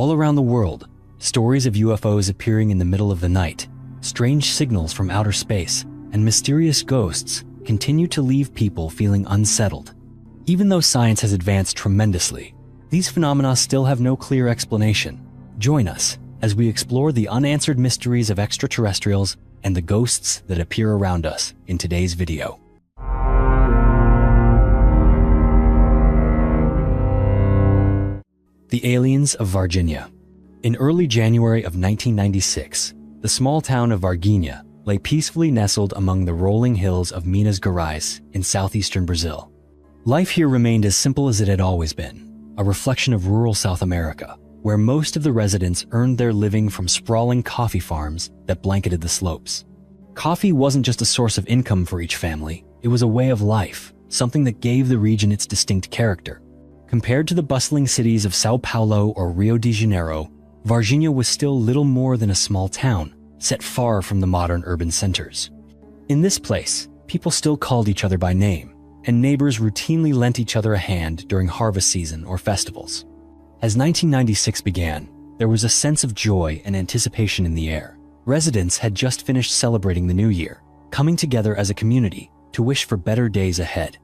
All around the world, stories of UFOs appearing in the middle of the night, strange signals from outer space, and mysterious ghosts continue to leave people feeling unsettled. Even though science has advanced tremendously, these phenomena still have no clear explanation. Join us as we explore the unanswered mysteries of extraterrestrials and the ghosts that appear around us in today's video. The aliens of Varginha. In early January of 1996, the small town of Varginha lay peacefully nestled among the rolling hills of Minas Gerais in southeastern Brazil. Life here remained as simple as it had always been, a reflection of rural South America, where most of the residents earned their living from sprawling coffee farms that blanketed the slopes. Coffee wasn't just a source of income for each family, it was a way of life, something that gave the region its distinct character. Compared to the bustling cities of Sao Paulo or Rio de Janeiro, Varginha was still little more than a small town, set far from the modern urban centers. In this place, people still called each other by name, and neighbors routinely lent each other a hand during harvest season or festivals. As 1996 began, there was a sense of joy and anticipation in the air. Residents had just finished celebrating the new year, coming together as a community to wish for better days ahead.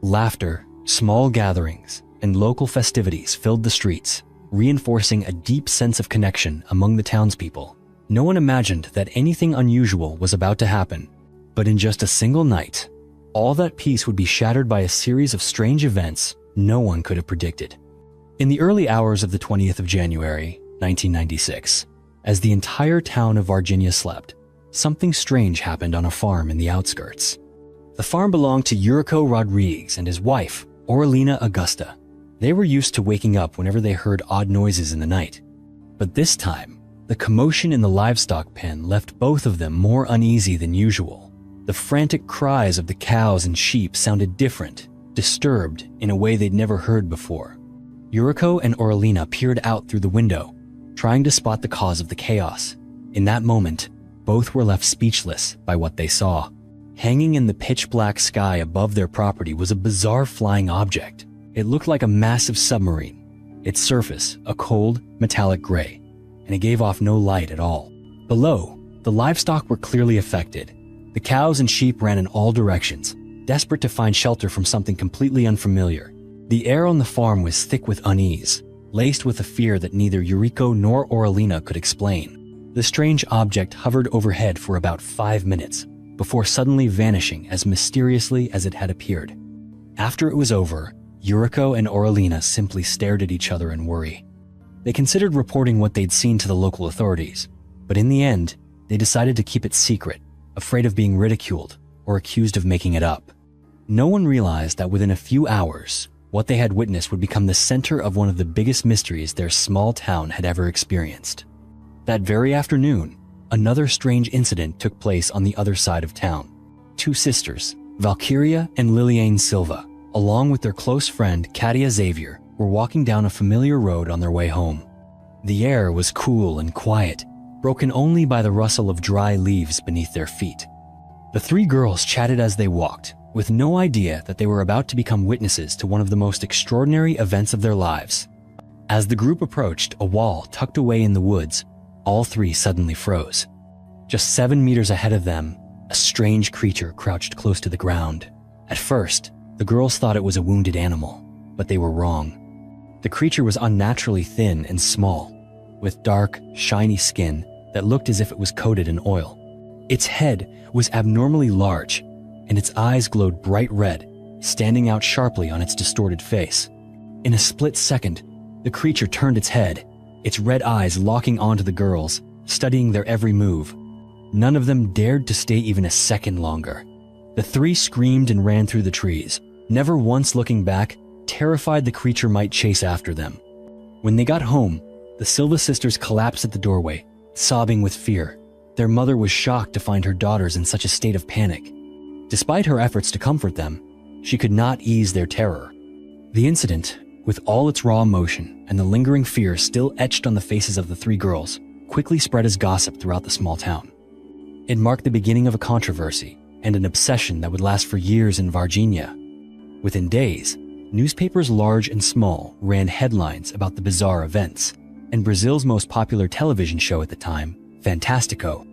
Laughter, small gatherings, and local festivities filled the streets, reinforcing a deep sense of connection among the townspeople. No one imagined that anything unusual was about to happen, but in just a single night, all that peace would be shattered by a series of strange events no one could have predicted. In the early hours of the 20th of January, 1996, as the entire town of Varginha slept, something strange happened on a farm in the outskirts. The farm belonged to Eurico Rodrigues and his wife, Aurelina Augusta. They were used to waking up whenever they heard odd noises in the night. But this time, the commotion in the livestock pen left both of them more uneasy than usual. The frantic cries of the cows and sheep sounded different, disturbed in a way they'd never heard before. Eurico and Aurelina peered out through the window, trying to spot the cause of the chaos. In that moment, both were left speechless by what they saw. Hanging in the pitch-black sky above their property was a bizarre flying object. It looked like a massive submarine, its surface a cold, metallic gray, and it gave off no light at all. Below, the livestock were clearly affected. The cows and sheep ran in all directions, desperate to find shelter from something completely unfamiliar. The air on the farm was thick with unease, laced with a fear that neither Eurico nor Aurelina could explain. The strange object hovered overhead for about 5 minutes, before suddenly vanishing as mysteriously as it had appeared. After it was over, Eurico and Aurelina simply stared at each other in worry. They considered reporting what they'd seen to the local authorities, but in the end, they decided to keep it secret, afraid of being ridiculed or accused of making it up. No one realized that within a few hours, what they had witnessed would become the center of one of the biggest mysteries their small town had ever experienced. That very afternoon, another strange incident took place on the other side of town. Two sisters, Valkyria and Liliane Silva, along with their close friend Katia Xavier, were walking down a familiar road on their way home. The air was cool and quiet, broken only by the rustle of dry leaves beneath their feet. The three girls chatted as they walked, with no idea that they were about to become witnesses to one of the most extraordinary events of their lives. As the group approached a wall tucked away in the woods, all three suddenly froze. Just 7 meters ahead of them, a strange creature crouched close to the ground. At first, the girls thought it was a wounded animal, but they were wrong. The creature was unnaturally thin and small, with dark, shiny skin that looked as if it was coated in oil. Its head was abnormally large, and its eyes glowed bright red, standing out sharply on its distorted face. In a split second, the creature turned its head, its red eyes locking onto the girls, studying their every move. None of them dared to stay even a second longer. The three screamed and ran through the trees, never once looking back, terrified the creature might chase after them. When they got home, the Silva sisters collapsed at the doorway, sobbing with fear. Their mother was shocked to find her daughters in such a state of panic. Despite her efforts to comfort them, she could not ease their terror. The incident, with all its raw emotion and the lingering fear still etched on the faces of the three girls, quickly spread as gossip throughout the small town. It marked the beginning of a controversy and an obsession that would last for years in Varginha. Within days, newspapers large and small ran headlines about the bizarre events. and Brazil's most popular television show at the time, Fantástico,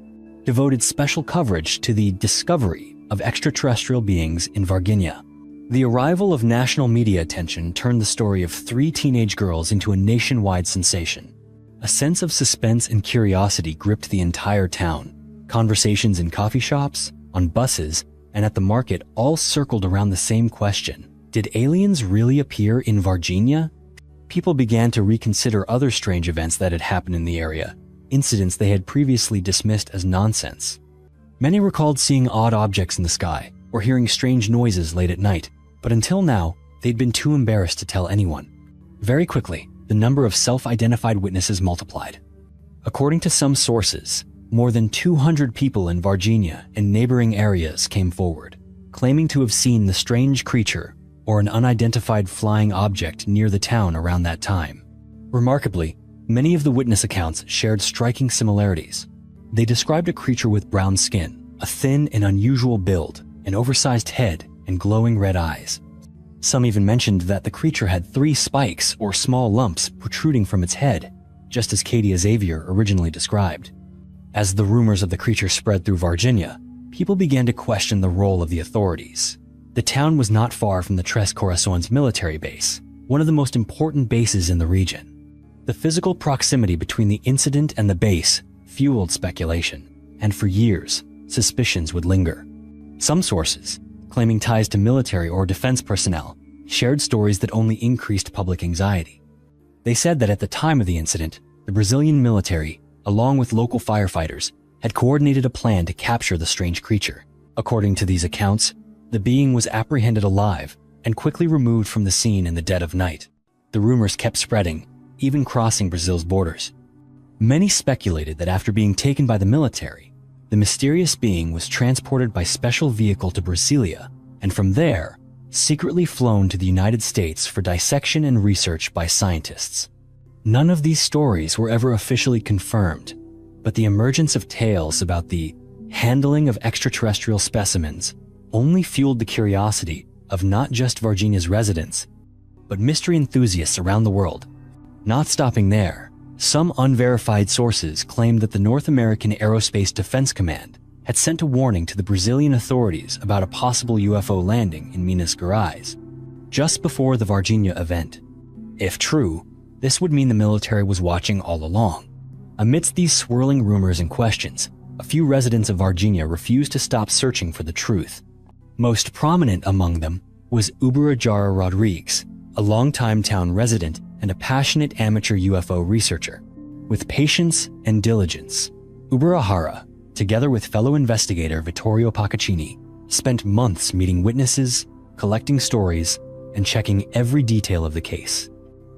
devoted special coverage to the discovery of extraterrestrial beings in Varginha. The arrival of national media attention turned the story of 3 teenage girls into a nationwide sensation. A sense of suspense and curiosity gripped the entire town. Conversations in coffee shops, on buses, and at the market all circled around the same question: did aliens really appear in Varginha? People began to reconsider other strange events that had happened in the area, incidents they had previously dismissed as nonsense. Many recalled seeing odd objects in the sky or hearing strange noises late at night, but until now, they'd been too embarrassed to tell anyone. Very quickly, the number of self-identified witnesses multiplied. According to some sources, more than 200 people in Varginha and neighboring areas came forward, claiming to have seen the strange creature or an unidentified flying object near the town around that time. Remarkably, many of the witness accounts shared striking similarities. They described a creature with brown skin, a thin and unusual build, an oversized head, and glowing red eyes. Some even mentioned that the creature had 3 spikes or small lumps protruding from its head, just as Katie Xavier originally described. As the rumors of the creature spread through Varginha, people began to question the role of the authorities. The town was not far from the Tres Corações military base, one of the most important bases in the region. The physical proximity between the incident and the base fueled speculation, and for years, suspicions would linger. Some sources, claiming ties to military or defense personnel, shared stories that only increased public anxiety. They said that at the time of the incident, the Brazilian military, along with local firefighters, had coordinated a plan to capture the strange creature. According to these accounts, the being was apprehended alive and quickly removed from the scene in the dead of night. The rumors kept spreading, even crossing Brazil's borders. Many speculated that after being taken by the military, the mysterious being was transported by special vehicle to Brasilia, and from there, secretly flown to the United States for dissection and research by scientists. None of these stories were ever officially confirmed, but the emergence of tales about the handling of extraterrestrial specimens only fueled the curiosity of not just Varginha's residents, but mystery enthusiasts around the world. Not stopping there, some unverified sources claimed that the North American Aerospace Defense Command had sent a warning to the Brazilian authorities about a possible UFO landing in Minas Gerais, just before the Varginha event. If true, this would mean the military was watching all along. Amidst these swirling rumors and questions, a few residents of Varginha refused to stop searching for the truth. Most prominent among them was Uberajara Rodrigues, a longtime town resident and a passionate amateur UFO researcher. With patience and diligence, Uberajara, together with fellow investigator Vittorio Paccaccini, spent months meeting witnesses, collecting stories, and checking every detail of the case.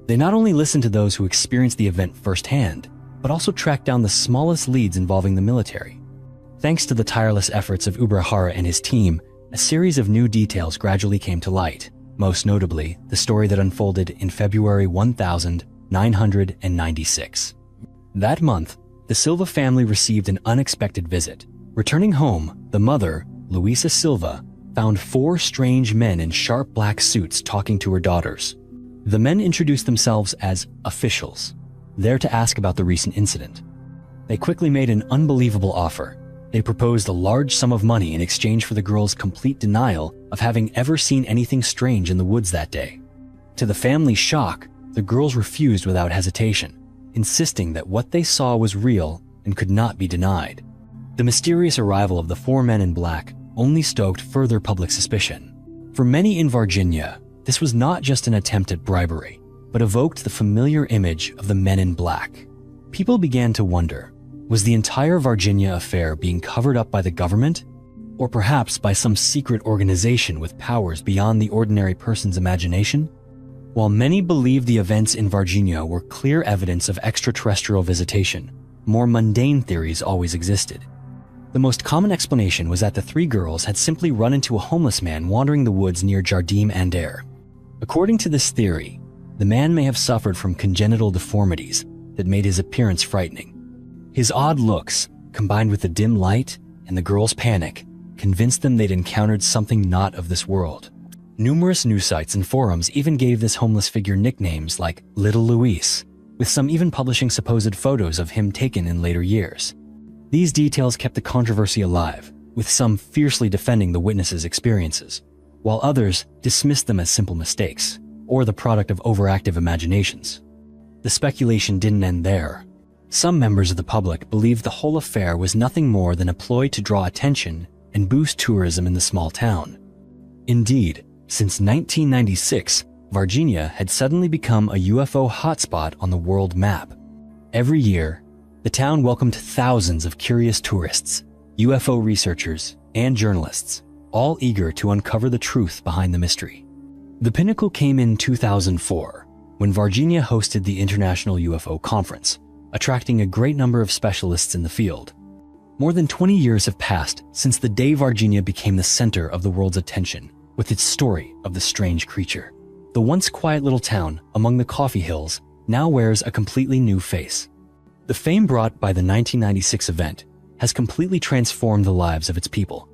They not only listened to those who experienced the event firsthand, but also tracked down the smallest leads involving the military. Thanks to the tireless efforts of Uberajara and his team, a series of new details gradually came to light, most notably the story that unfolded in February 1996. That month, the Silva family received an unexpected visit. Returning home, the mother, Luisa Silva, found 4 strange men in sharp black suits talking to her daughters. The men introduced themselves as officials, there to ask about the recent incident. They quickly made an unbelievable offer. They proposed a large sum of money in exchange for the girls' complete denial of having ever seen anything strange in the woods that day. To the family's shock, the girls refused without hesitation, insisting that what they saw was real and could not be denied. The mysterious arrival of the 4 men in black only stoked further public suspicion. For many in Varginha, this was not just an attempt at bribery, but evoked the familiar image of the men in black. People began to wonder, was the entire Varginha affair being covered up by the government? Or perhaps by some secret organization with powers beyond the ordinary person's imagination? While many believed the events in Varginha were clear evidence of extraterrestrial visitation, more mundane theories always existed. The most common explanation was that the 3 girls had simply run into a homeless man wandering the woods near Jardim Ander. According to this theory, the man may have suffered from congenital deformities that made his appearance frightening. His odd looks, combined with the dim light and the girls' panic, convinced them they'd encountered something not of this world. Numerous news sites and forums even gave this homeless figure nicknames like Little Luis, with some even publishing supposed photos of him taken in later years. These details kept the controversy alive, with some fiercely defending the witnesses' experiences, while others dismissed them as simple mistakes, or the product of overactive imaginations. The speculation didn't end there. Some members of the public believed the whole affair was nothing more than a ploy to draw attention and boost tourism in the small town. Indeed, since 1996, Varginha had suddenly become a UFO hotspot on the world map. Every year, the town welcomed thousands of curious tourists, UFO researchers, and journalists, all eager to uncover the truth behind the mystery. The pinnacle came in 2004, when Varginha hosted the International UFO Conference, attracting a great number of specialists in the field. More than 20 years have passed since the day Varginha became the center of the world's attention with its story of the strange creature. The once quiet little town among the coffee hills now wears a completely new face. The fame brought by the 1996 event has completely transformed the lives of its people.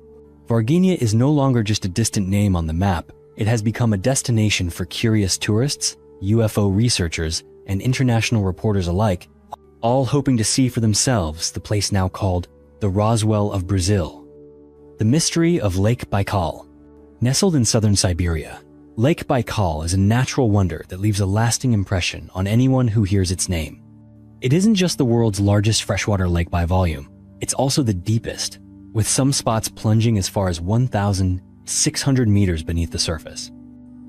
Varginha is no longer just a distant name on the map. It has become a destination for curious tourists, UFO researchers, and international reporters alike, all hoping to see for themselves the place now called the Roswell of Brazil. The mystery of Lake Baikal. Nestled in southern Siberia, Lake Baikal is a natural wonder that leaves a lasting impression on anyone who hears its name. It isn't just the world's largest freshwater lake by volume, it's also the deepest, with some spots plunging as far as 1,600 meters beneath the surface.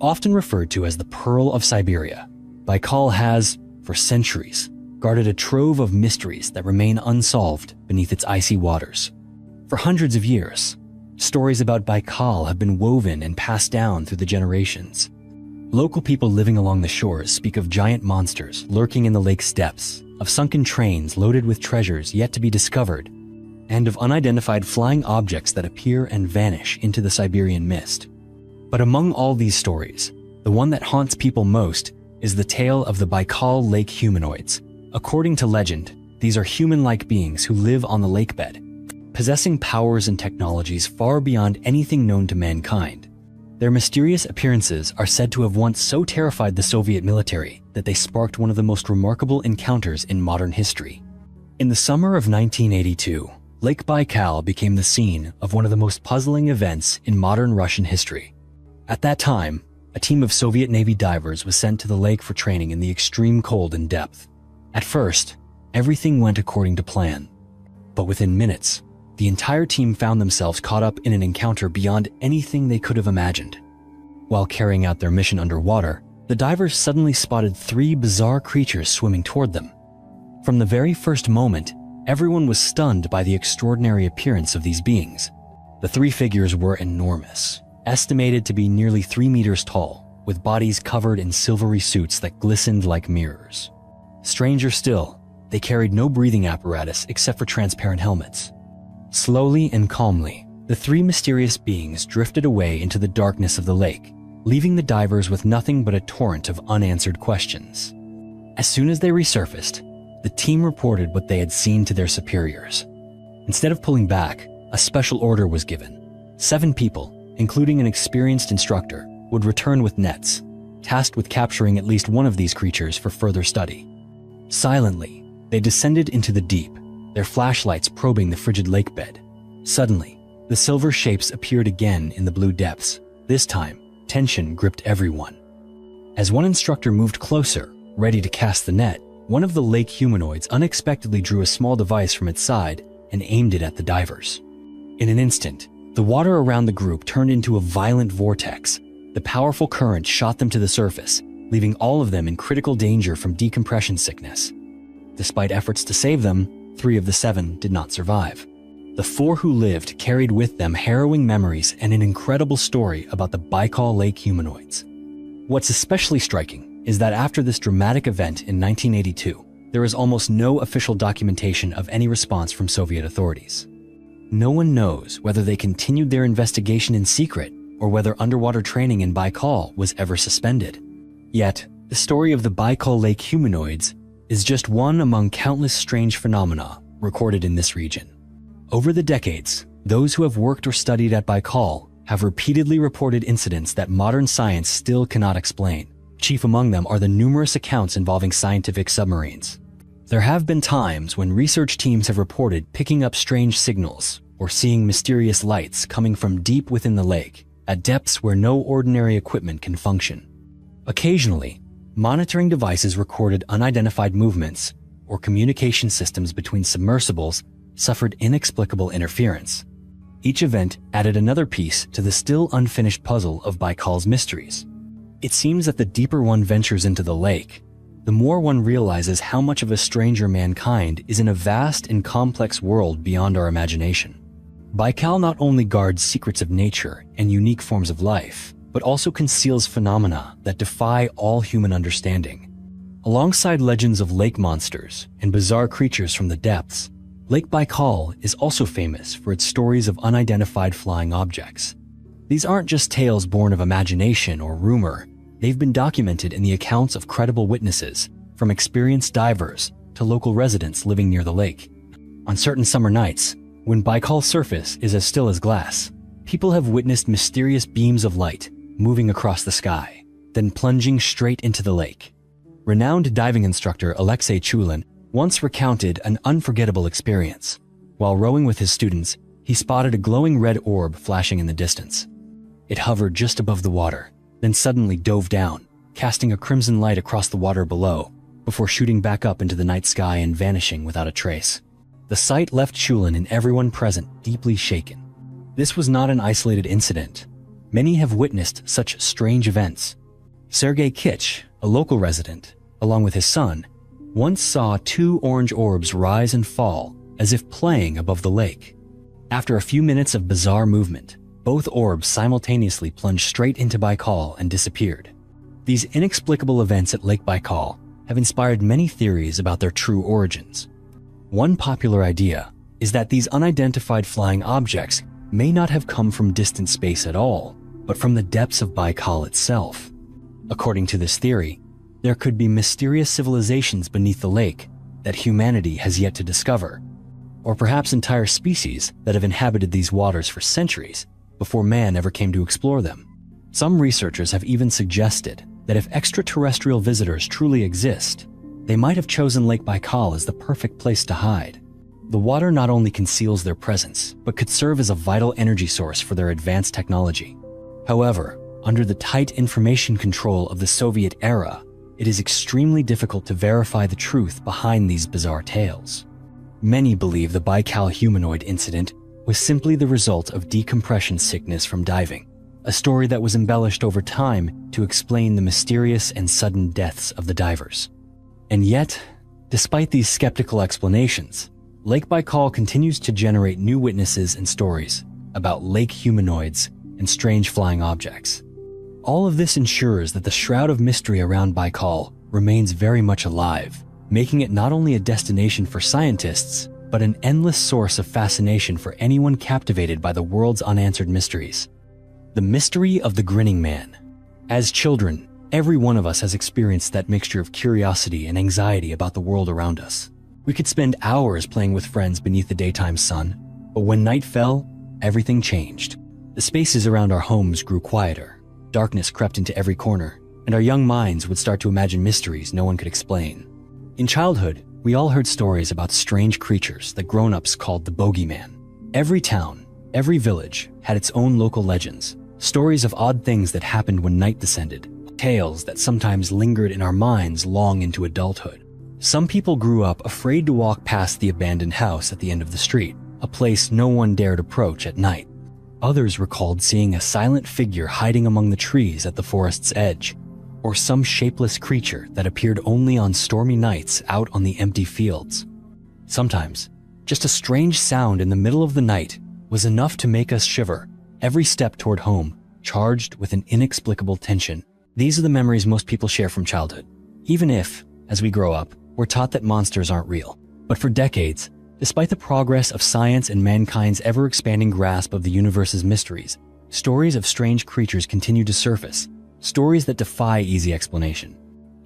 Often referred to as the Pearl of Siberia, Baikal has, for centuries, guarded a trove of mysteries that remain unsolved beneath its icy waters. For hundreds of years, stories about Baikal have been woven and passed down through the generations. Local people living along the shores speak of giant monsters lurking in the lake's depths, of sunken trains loaded with treasures yet to be discovered, and of unidentified flying objects that appear and vanish into the Siberian mist. But among all these stories, the one that haunts people most is the tale of the Baikal Lake humanoids. According to legend, these are human-like beings who live on the lakebed, possessing powers and technologies far beyond anything known to mankind. Their mysterious appearances are said to have once so terrified the Soviet military that they sparked one of the most remarkable encounters in modern history. In the summer of 1982, Lake Baikal became the scene of one of the most puzzling events in modern Russian history. At that time, a team of Soviet Navy divers was sent to the lake for training in the extreme cold and depth. At first, everything went according to plan. But within minutes, the entire team found themselves caught up in an encounter beyond anything they could have imagined. While carrying out their mission underwater, the divers suddenly spotted three bizarre creatures swimming toward them. From the very first moment, everyone was stunned by the extraordinary appearance of these beings. The three figures were enormous, estimated to be nearly 3 meters tall, with bodies covered in silvery suits that glistened like mirrors. Stranger still, they carried no breathing apparatus except for transparent helmets. Slowly and calmly, the three mysterious beings drifted away into the darkness of the lake, leaving the divers with nothing but a torrent of unanswered questions. As soon as they resurfaced, the team reported what they had seen to their superiors. Instead of pulling back, a special order was given. 7 people, including an experienced instructor, would return with nets, tasked with capturing at least one of these creatures for further study. Silently, they descended into the deep, their flashlights probing the frigid lakebed. Suddenly, the silver shapes appeared again in the blue depths. This time, tension gripped everyone. As one instructor moved closer, ready to cast the net, one of the lake humanoids unexpectedly drew a small device from its side and aimed it at the divers. In an instant, the water around the group turned into a violent vortex. The powerful current shot them to the surface, leaving all of them in critical danger from decompression sickness. Despite efforts to save them, 3 of the 7 did not survive. The 4 who lived carried with them harrowing memories and an incredible story about the Baikal Lake humanoids. What's especially striking is that after this dramatic event in 1982, there is almost no official documentation of any response from Soviet authorities. No one knows whether they continued their investigation in secret or whether underwater training in Baikal was ever suspended. Yet, the story of the Baikal Lake humanoids is just one among countless strange phenomena recorded in this region. Over the decades, those who have worked or studied at Baikal have repeatedly reported incidents that modern science still cannot explain. Chief among them are the numerous accounts involving scientific submarines. There have been times when research teams have reported picking up strange signals or seeing mysterious lights coming from deep within the lake, at depths where no ordinary equipment can function. Occasionally, monitoring devices recorded unidentified movements, or communication systems between submersibles suffered inexplicable interference. Each event added another piece to the still unfinished puzzle of Baikal's mysteries. It seems that the deeper one ventures into the lake, the more one realizes how much of a stranger mankind is in a vast and complex world beyond our imagination. Baikal not only guards secrets of nature and unique forms of life, but also conceals phenomena that defy all human understanding. Alongside legends of lake monsters and bizarre creatures from the depths, Lake Baikal is also famous for its stories of unidentified flying objects. These aren't just tales born of imagination or rumor. They've been documented in the accounts of credible witnesses, from experienced divers to local residents living near the lake. On certain summer nights, when Baikal's surface is as still as glass, people have witnessed mysterious beams of light moving across the sky, then plunging straight into the lake. Renowned diving instructor Alexei Chulin once recounted an unforgettable experience. While rowing with his students, he spotted a glowing red orb flashing in the distance. It hovered just above the water, then suddenly dove down, casting a crimson light across the water below, before shooting back up into the night sky and vanishing without a trace. The sight left Chulin and everyone present deeply shaken. This was not an isolated incident. Many have witnessed such strange events. Sergei Kitch, a local resident, along with his son, once saw two orange orbs rise and fall as if playing above the lake. After a few minutes of bizarre movement, both orbs simultaneously plunged straight into Baikal and disappeared. These inexplicable events at Lake Baikal have inspired many theories about their true origins. One popular idea is that these unidentified flying objects may not have come from distant space at all, but from the depths of Baikal itself. According to this theory, there could be mysterious civilizations beneath the lake that humanity has yet to discover, or perhaps entire species that have inhabited these waters for centuries before man ever came to explore them. Some researchers have even suggested that if extraterrestrial visitors truly exist, they might have chosen Lake Baikal as the perfect place to hide. The water not only conceals their presence, but could serve as a vital energy source for their advanced technology. However, under the tight information control of the Soviet era, it is extremely difficult to verify the truth behind these bizarre tales. Many believe the Baikal humanoid incident was simply the result of decompression sickness from diving, a story that was embellished over time to explain the mysterious and sudden deaths of the divers. And yet, despite these skeptical explanations, Lake Baikal continues to generate new witnesses and stories about lake humanoids and strange flying objects. All of this ensures that the shroud of mystery around Baikal remains very much alive, making it not only a destination for scientists, but an endless source of fascination for anyone captivated by the world's unanswered mysteries. The mystery of the grinning man. As children, every one of us has experienced that mixture of curiosity and anxiety about the world around us. We could spend hours playing with friends beneath the daytime sun, but when night fell, everything changed. The spaces around our homes grew quieter, darkness crept into every corner, and our young minds would start to imagine mysteries no one could explain. In childhood, we all heard stories about strange creatures that grown-ups called the bogeyman. Every town, every village had its own local legends, stories of odd things that happened when night descended, tales that sometimes lingered in our minds long into adulthood. Some people grew up afraid to walk past the abandoned house at the end of the street, a place no one dared approach at night. Others recalled seeing a silent figure hiding among the trees at the forest's edge, or some shapeless creature that appeared only on stormy nights out on the empty fields. Sometimes, just a strange sound in the middle of the night was enough to make us shiver, every step toward home charged with an inexplicable tension. These are the memories most people share from childhood, even if, as we grow up, we're taught that monsters aren't real. But for decades, despite the progress of science and mankind's ever-expanding grasp of the universe's mysteries, stories of strange creatures continue to surface, stories that defy easy explanation.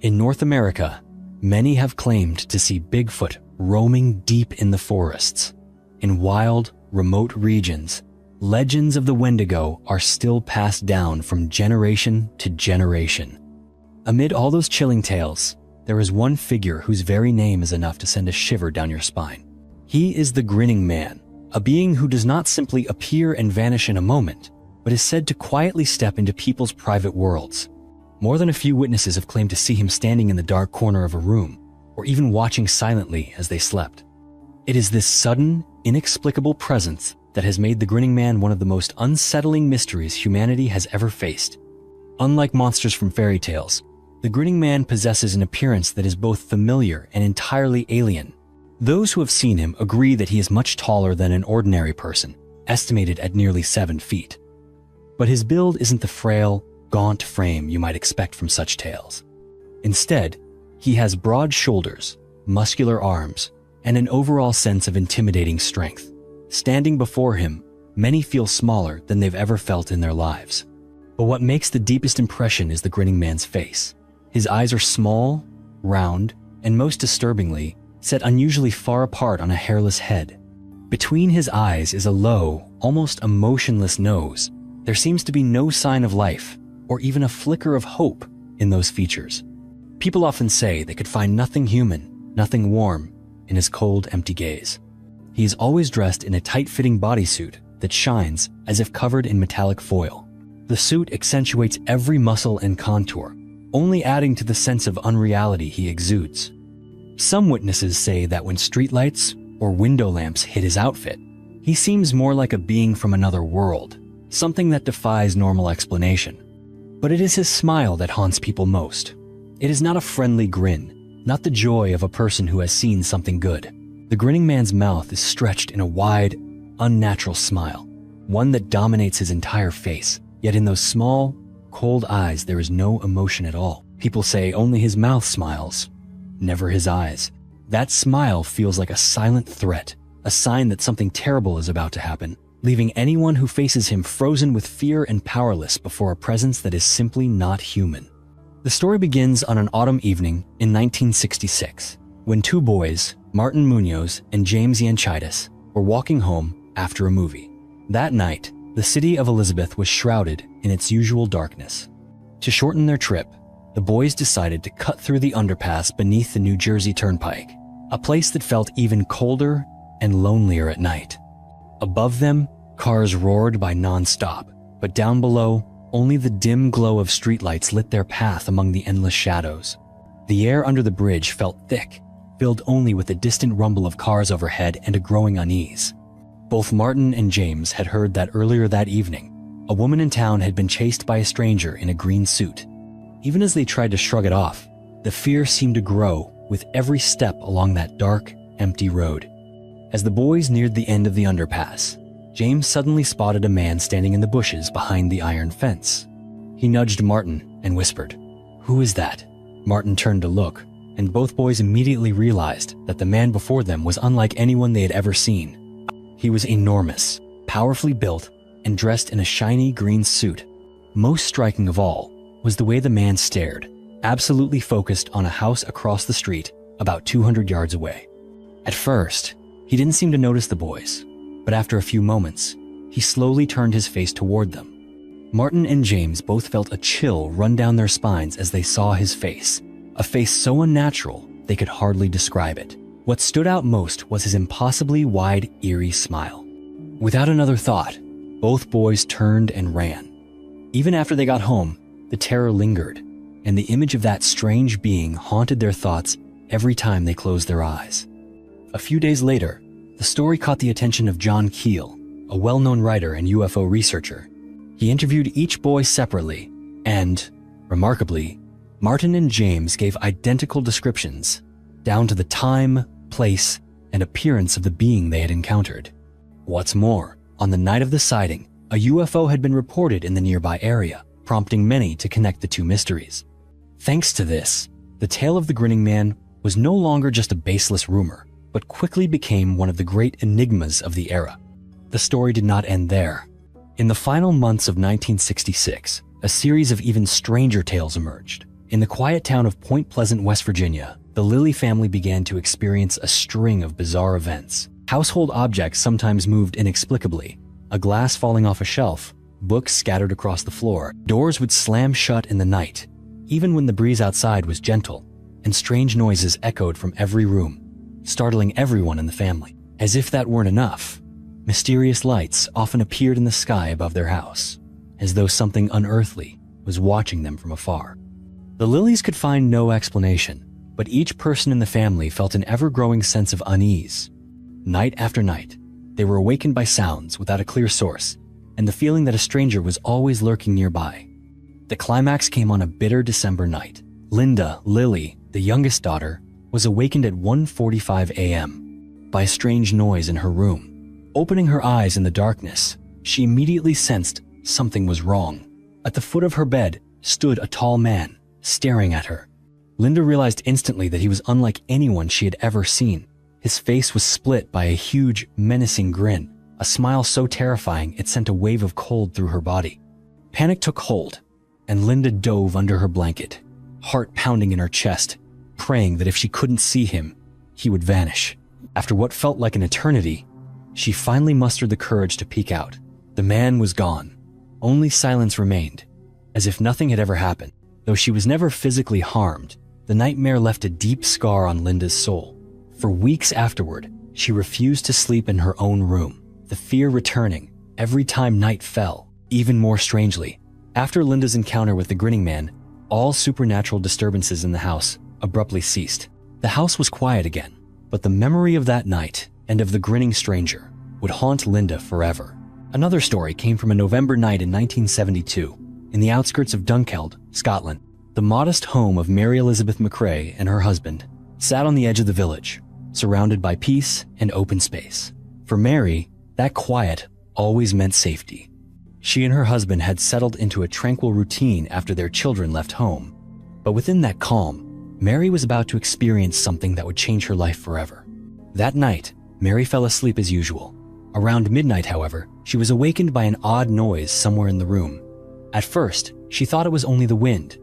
In North America, many have claimed to see Bigfoot roaming deep in the forests. In wild, remote regions, legends of the Wendigo are still passed down from generation to generation. Amid all those chilling tales, there is one figure whose very name is enough to send a shiver down your spine. He is the Grinning Man, a being who does not simply appear and vanish in a moment, but is said to quietly step into people's private worlds. More than a few witnesses have claimed to see him standing in the dark corner of a room, or even watching silently as they slept. It is this sudden, inexplicable presence that has made the Grinning Man one of the most unsettling mysteries humanity has ever faced. Unlike monsters from fairy tales, the Grinning Man possesses an appearance that is both familiar and entirely alien. Those who have seen him agree that he is much taller than an ordinary person, estimated at nearly 7 feet. But his build isn't the frail, gaunt frame you might expect from such tales. Instead, he has broad shoulders, muscular arms, and an overall sense of intimidating strength. Standing before him, many feel smaller than they've ever felt in their lives. But what makes the deepest impression is the Grinning Man's face. His eyes are small, round, and most disturbingly, set unusually far apart on a hairless head. Between his eyes is a low, almost emotionless nose. There seems to be no sign of life, or even a flicker of hope in those features. People often say they could find nothing human, nothing warm, in his cold, empty gaze. He is always dressed in a tight-fitting bodysuit that shines as if covered in metallic foil. The suit accentuates every muscle and contour, only adding to the sense of unreality he exudes. Some witnesses say that when streetlights or window lamps hit his outfit, he seems more like a being from another world, something that defies normal explanation. But it is his smile that haunts people most. It is not a friendly grin, not the joy of a person who has seen something good. The Grinning Man's mouth is stretched in a wide, unnatural smile, one that dominates his entire face. Yet in those small, cold eyes there is no emotion at all. People say only his mouth smiles, never his eyes. That smile feels like a silent threat, a sign that something terrible is about to happen, leaving anyone who faces him frozen with fear and powerless before a presence that is simply not human. The story begins on an autumn evening in 1966, when 2 boys, Martin Munoz and James Yanchitis, were walking home after a movie. That night, the city of Elizabeth was shrouded in its usual darkness. To shorten their trip, the boys decided to cut through the underpass beneath the New Jersey Turnpike, a place that felt even colder and lonelier at night. Above them, cars roared by non-stop, but down below, only the dim glow of streetlights lit their path among the endless shadows. The air under the bridge felt thick, filled only with the distant rumble of cars overhead and a growing unease. Both Martin and James had heard that earlier that evening, a woman in town had been chased by a stranger in a green suit. Even as they tried to shrug it off, the fear seemed to grow with every step along that dark, empty road. As the boys neared the end of the underpass, James suddenly spotted a man standing in the bushes behind the iron fence. He nudged Martin and whispered, "Who is that?" Martin turned to look, and both boys immediately realized that the man before them was unlike anyone they had ever seen. He was enormous, powerfully built, and dressed in a shiny green suit. Most striking of all was the way the man stared, absolutely focused on a house across the street about 200 yards away. At first, he didn't seem to notice the boys, but after a few moments, he slowly turned his face toward them. Martin and James both felt a chill run down their spines as they saw his face, a face so unnatural they could hardly describe it. What stood out most was his impossibly wide, eerie smile. Without another thought, both boys turned and ran. Even after they got home, the terror lingered, and the image of that strange being haunted their thoughts every time they closed their eyes. A few days later, the story caught the attention of John Keel, a well-known writer and UFO researcher. He interviewed each boy separately, and, remarkably, Martin and James gave identical descriptions, down to the time, place, and appearance of the being they had encountered. What's more, on the night of the sighting, a UFO had been reported in the nearby area, prompting many to connect the two mysteries. Thanks to this, the tale of the Grinning Man was no longer just a baseless rumor, but quickly became one of the great enigmas of the era. The story did not end there. In the final months of 1966, a series of even stranger tales emerged. In the quiet town of Point Pleasant, West Virginia, the Lilly family began to experience a string of bizarre events. Household objects sometimes moved inexplicably, a glass falling off a shelf, books scattered across the floor, doors would slam shut in the night, even when the breeze outside was gentle, and strange noises echoed from every room, startling everyone in the family. As if that weren't enough, mysterious lights often appeared in the sky above their house, as though something unearthly was watching them from afar. The Lilleys could find no explanation, but each person in the family felt an ever-growing sense of unease. Night after night, they were awakened by sounds without a clear source, and the feeling that a stranger was always lurking nearby. The climax came on a bitter December night. Linda, Lily, the youngest daughter, was awakened at 1:45 a.m. by a strange noise in her room. Opening her eyes in the darkness, she immediately sensed something was wrong. At the foot of her bed stood a tall man, staring at her. Linda realized instantly that he was unlike anyone she had ever seen. His face was split by a huge, menacing grin, a smile so terrifying it sent a wave of cold through her body. Panic took hold, and Linda dove under her blanket, heart pounding in her chest, praying that if she couldn't see him, he would vanish. After what felt like an eternity, she finally mustered the courage to peek out. The man was gone. Only silence remained, as if nothing had ever happened. Though she was never physically harmed, the nightmare left a deep scar on Linda's soul. For weeks afterward, she refused to sleep in her own room, the fear returning every time night fell. Even more strangely, after Linda's encounter with the grinning man, all supernatural disturbances in the house abruptly ceased. The house was quiet again, but the memory of that night and of the grinning stranger would haunt Linda forever. Another story came from a November night in 1972, in the outskirts of Dunkeld, Scotland. The modest home of Mary Elizabeth McRae and her husband sat on the edge of the village, surrounded by peace and open space. For Mary, that quiet always meant safety. She and her husband had settled into a tranquil routine after their children left home. But within that calm, Mary was about to experience something that would change her life forever. That night, Mary fell asleep as usual. Around midnight, however, she was awakened by an odd noise somewhere in the room. At first, she thought it was only the wind.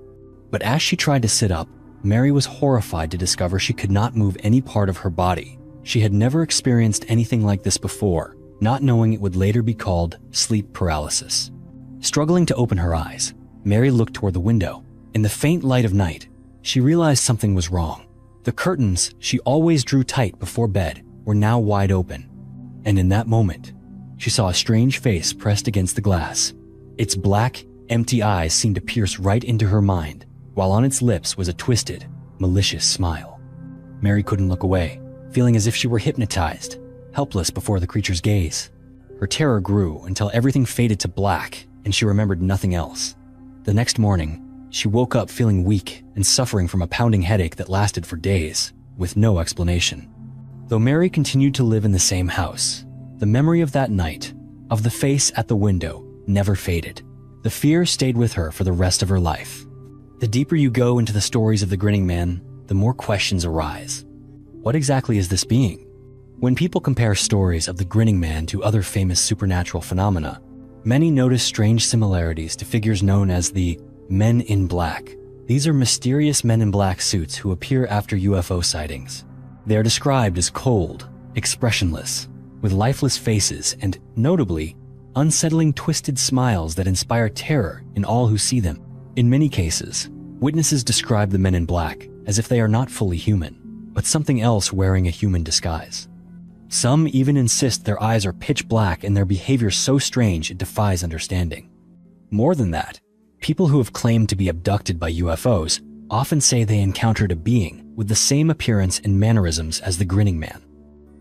But as she tried to sit up, Mary was horrified to discover she could not move any part of her body. She had never experienced anything like this before, not knowing it would later be called sleep paralysis. Struggling to open her eyes, Mary looked toward the window. In the faint light of night, she realized something was wrong. The curtains she always drew tight before bed were now wide open. And in that moment, she saw a strange face pressed against the glass. Its black, empty eyes seemed to pierce right into her mind, while on its lips was a twisted, malicious smile. Mary couldn't look away, feeling as if she were hypnotized, helpless before the creature's gaze. Her terror grew until everything faded to black and she remembered nothing else. The next morning, she woke up feeling weak and suffering from a pounding headache that lasted for days, with no explanation. Though Mary continued to live in the same house, the memory of that night, of the face at the window, never faded. The fear stayed with her for the rest of her life. The deeper you go into the stories of the grinning man, the more questions arise. What exactly is this being? When people compare stories of the grinning man to other famous supernatural phenomena, many notice strange similarities to figures known as the Men in Black. These are mysterious men in black suits who appear after UFO sightings. They are described as cold, expressionless, with lifeless faces and, notably, unsettling twisted smiles that inspire terror in all who see them. In many cases, witnesses describe the men in black as if they are not fully human, but something else wearing a human disguise. Some even insist their eyes are pitch black and their behavior so strange it defies understanding. More than that, people who have claimed to be abducted by UFOs often say they encountered a being with the same appearance and mannerisms as the grinning man.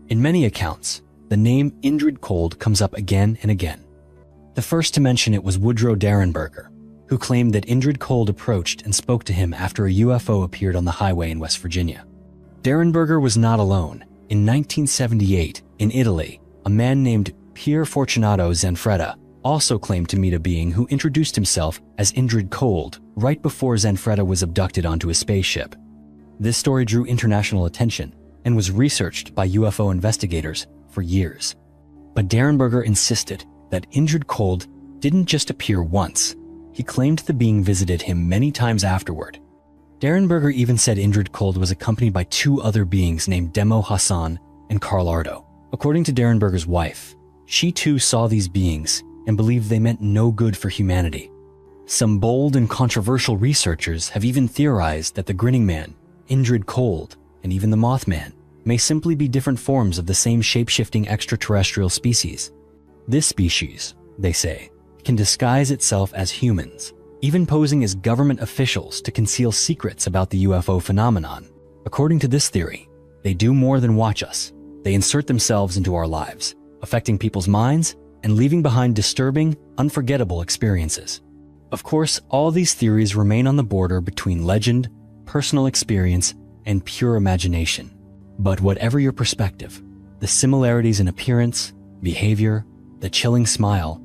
In many accounts, the name Indrid Cold comes up again and again. The first to mention it was Woodrow Derenberger, who claimed that Indrid Cold approached and spoke to him after a UFO appeared on the highway in West Virginia. Derenberger was not alone. In 1978, in Italy, a man named Pier Fortunato Zanfretta also claimed to meet a being who introduced himself as Indrid Cold right before Zanfretta was abducted onto a spaceship. This story drew international attention and was researched by UFO investigators for years. But Derenberger insisted that Indrid Cold didn't just appear once. He claimed the being visited him many times afterward. Derenberger even said Indrid Cold was accompanied by two other beings named Demo Hassan and Carl Ardo. According to Derenberger's wife, she too saw these beings and believed they meant no good for humanity. Some bold and controversial researchers have even theorized that the Grinning Man, Indrid Cold, and even the Mothman may simply be different forms of the same shape-shifting extraterrestrial species. This species, they say, can disguise itself as humans, even posing as government officials to conceal secrets about the UFO phenomenon. According to this theory, they do more than watch us. They insert themselves into our lives, affecting people's minds and leaving behind disturbing, unforgettable experiences. Of course, all these theories remain on the border between legend, personal experience, and pure imagination. But whatever your perspective, the similarities in appearance, behavior, the chilling smile,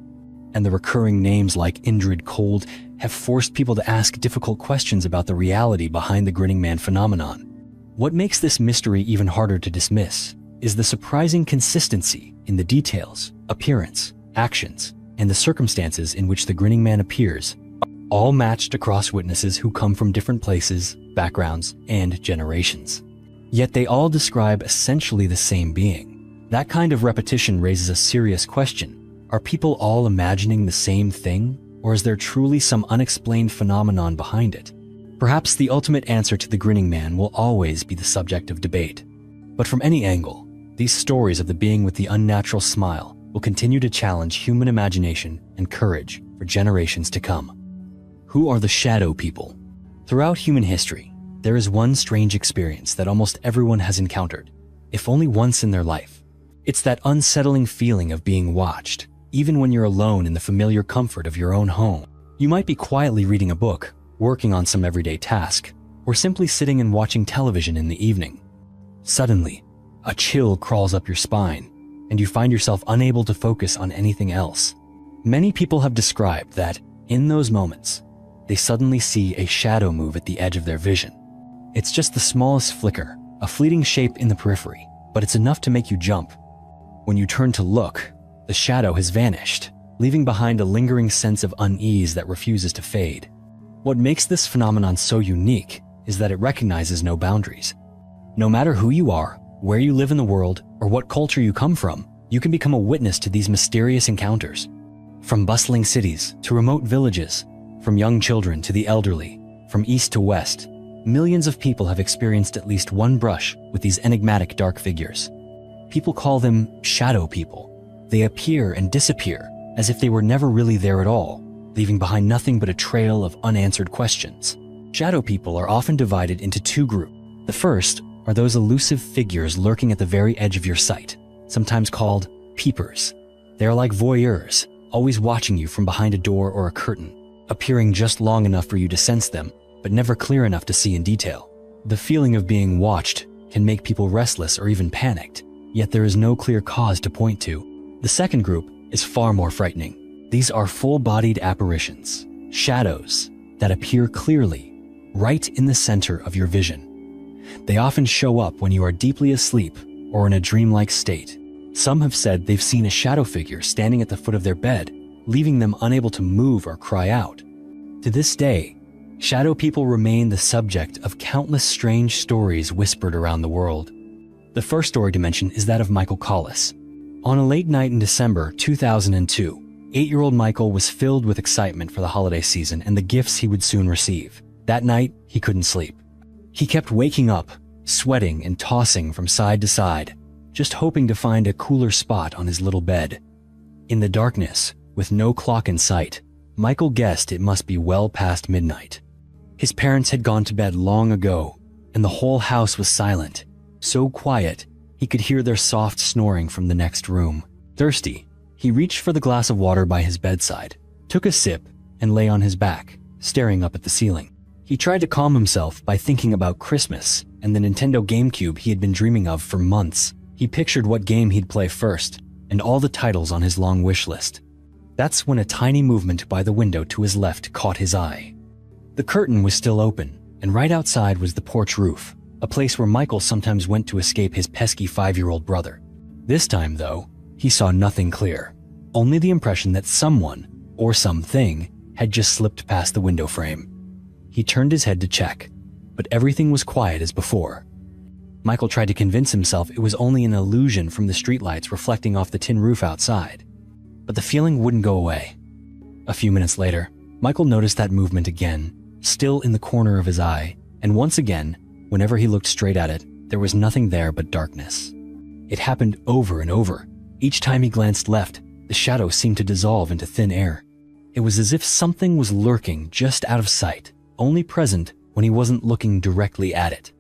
and the recurring names like Indrid Cold have forced people to ask difficult questions about the reality behind the Grinning Man phenomenon. What makes this mystery even harder to dismiss is the surprising consistency in the details, appearance, actions, and the circumstances in which the Grinning Man appears, all matched across witnesses who come from different places, backgrounds, and generations. Yet they all describe essentially the same being. That kind of repetition raises a serious question. Are people all imagining the same thing, or is there truly some unexplained phenomenon behind it? Perhaps the ultimate answer to the Grinning Man will always be the subject of debate. But from any angle, these stories of the being with the unnatural smile will continue to challenge human imagination and courage for generations to come. Who are the shadow people? Throughout human history, there is one strange experience that almost everyone has encountered, if only once in their life. It's that unsettling feeling of being watched, even when you're alone in the familiar comfort of your own home. You might be quietly reading a book, working on some everyday task, or simply sitting and watching television in the evening. Suddenly, a chill crawls up your spine, and you find yourself unable to focus on anything else. Many people have described that, in those moments, they suddenly see a shadow move at the edge of their vision. It's just the smallest flicker, a fleeting shape in the periphery, but it's enough to make you jump. When you turn to look, the shadow has vanished, leaving behind a lingering sense of unease that refuses to fade. What makes this phenomenon so unique is that it recognizes no boundaries. No matter who you are, where you live in the world, or what culture you come from, you can become a witness to these mysterious encounters. From bustling cities to remote villages, from young children to the elderly, from east to west, millions of people have experienced at least one brush with these enigmatic dark figures. People call them shadow people. They appear and disappear as if they were never really there at all, leaving behind nothing but a trail of unanswered questions. Shadow people are often divided into two groups. The first are those elusive figures lurking at the very edge of your sight, sometimes called peepers. They are like voyeurs, always watching you from behind a door or a curtain, appearing just long enough for you to sense them, but never clear enough to see in detail. The feeling of being watched can make people restless or even panicked, yet there is no clear cause to point to. The second group is far more frightening. These are full-bodied apparitions, shadows that appear clearly, right in the center of your vision. They often show up when you are deeply asleep or in a dreamlike state. Some have said they've seen a shadow figure standing at the foot of their bed, leaving them unable to move or cry out. To this day, shadow people remain the subject of countless strange stories whispered around the world. The first story to mention is that of Michael Collis. On a late night in December 2002, 8-year-old Michael was filled with excitement for the holiday season and the gifts he would soon receive. That night, he couldn't sleep. He kept waking up, sweating and tossing from side to side, just hoping to find a cooler spot on his little bed. In the darkness, with no clock in sight, Michael guessed it must be well past midnight. His parents had gone to bed long ago, and the whole house was silent, so quiet he could hear their soft snoring from the next room. Thirsty, he reached for the glass of water by his bedside, took a sip, and lay on his back, staring up at the ceiling. He tried to calm himself by thinking about Christmas and the Nintendo GameCube he had been dreaming of for months. He pictured what game he'd play first, and all the titles on his long wish list. That's when a tiny movement by the window to his left caught his eye. The curtain was still open, and right outside was the porch roof, a place where Michael sometimes went to escape his pesky 5-year-old brother. This time, though, he saw nothing clear, only the impression that someone, or something, had just slipped past the window frame. He turned his head to check, but everything was quiet as before. Michael tried to convince himself it was only an illusion from the streetlights reflecting off the tin roof outside, but the feeling wouldn't go away. A few minutes later, Michael noticed that movement again, still in the corner of his eye, and once again, whenever he looked straight at it, there was nothing there but darkness. It happened over and over. Each time he glanced left, the shadow seemed to dissolve into thin air. It was as if something was lurking just out of sight, only present when he wasn't looking directly at it.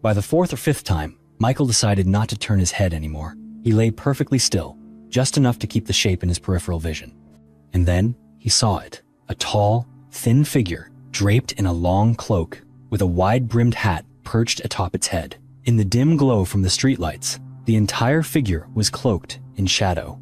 By the fourth or fifth time, Michael decided not to turn his head anymore. He lay perfectly still, just enough to keep the shape in his peripheral vision. And then he saw it, a tall, thin figure draped in a long cloak with a wide-brimmed hat perched atop its head. In the dim glow from the streetlights, the entire figure was cloaked in shadow.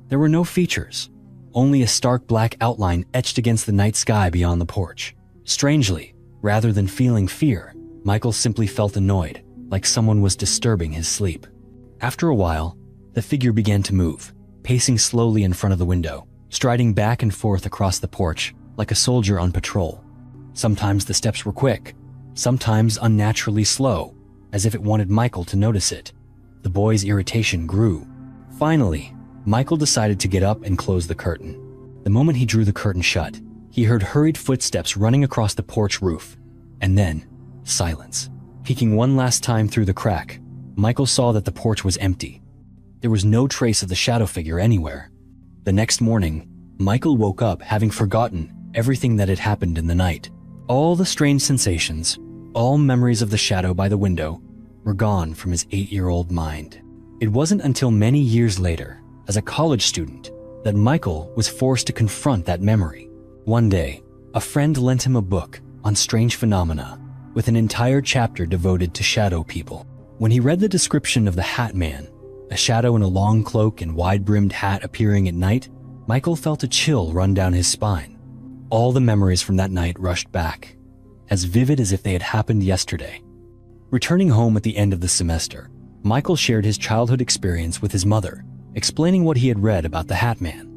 There were no features, only a stark black outline etched against the night sky beyond the porch. Strangely, rather than feeling fear, Michael simply felt annoyed, like someone was disturbing his sleep. After a while, the figure began to move, pacing slowly in front of the window, striding back and forth across the porch like a soldier on patrol. Sometimes the steps were quick, sometimes unnaturally slow, as if it wanted Michael to notice it. The boy's irritation grew. Finally, Michael decided to get up and close the curtain. The moment he drew the curtain shut, he heard hurried footsteps running across the porch roof, and then silence. Peeking one last time through the crack, Michael saw that the porch was empty. There was no trace of the shadow figure anywhere. The next morning, Michael woke up having forgotten everything that had happened in the night. All the strange sensations, all memories of the shadow by the window, were gone from his 8-year-old mind. It wasn't until many years later, as a college student, that Michael was forced to confront that memory. One day, a friend lent him a book on strange phenomena, with an entire chapter devoted to shadow people. When he read the description of the Hat Man, a shadow in a long cloak and wide-brimmed hat appearing at night, Michael felt a chill run down his spine. All the memories from that night rushed back, as vivid as if they had happened yesterday. Returning home at the end of the semester, Michael shared his childhood experience with his mother, explaining what he had read about the Hat Man.